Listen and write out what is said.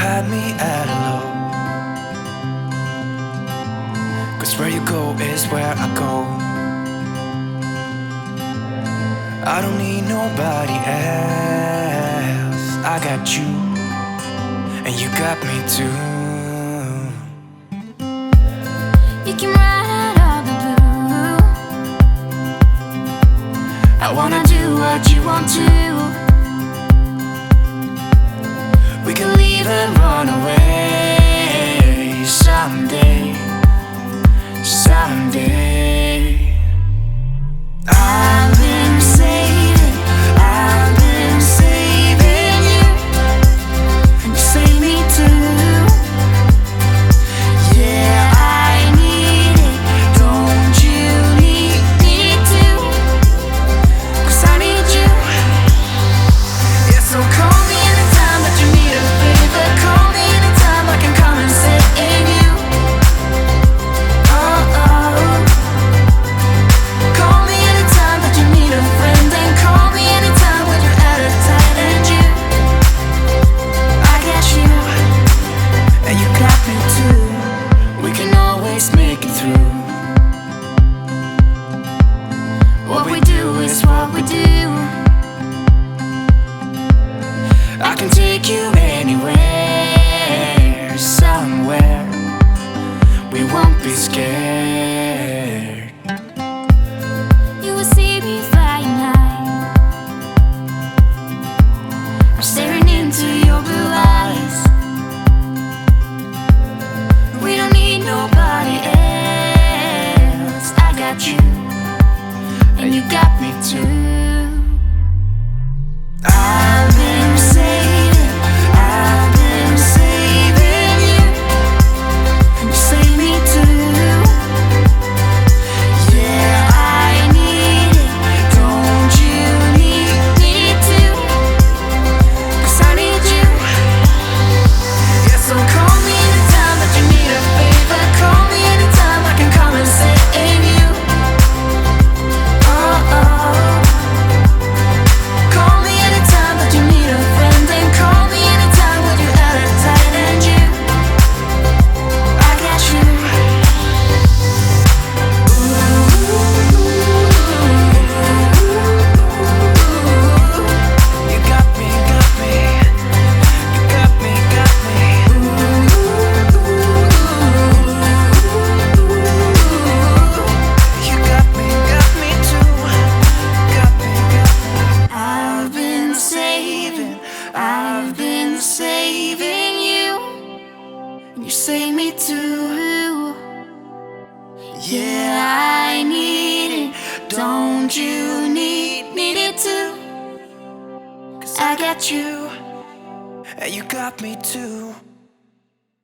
had me at a low, 'cause where you go is where I go. I don't need nobody else. I got you, and you got me too. You can ride out of the blue. I wanna do what you want to. We can leave and run away someday, someday. I've been saving you, and you save me too. Yeah, I need it, don't you need me too? 'Cause I need you. Yeah, so call me anytime that you need a favor. Call me anytime I can come and save you. Call me anytime that you need a friend, and call me anytime when you're at a tight end. I got you, And you got me too. We can always make it through. what we do is what we do. I can take you anywhere, somewhere. We won't be scared. You will see me flying high. I'm staring into your blue eyes. We don't need nobody else. I got you, and you got me too. I've been saving you, and you save me too. Yeah, I need it, don't you need me too? 'Cause I need you. Yeah, so call me anytime that you need a favor. Call me anytime I can come and save you. Call me anytime that you need a friend, and call me anytime when you're at a tight end. I got you. You got me, got me. You got me, got me. You got me too. Got me, got me. I've been saving you, and you save me too. Yeah, I need it, don't you need it too? 'Cause I got you, and you got me too.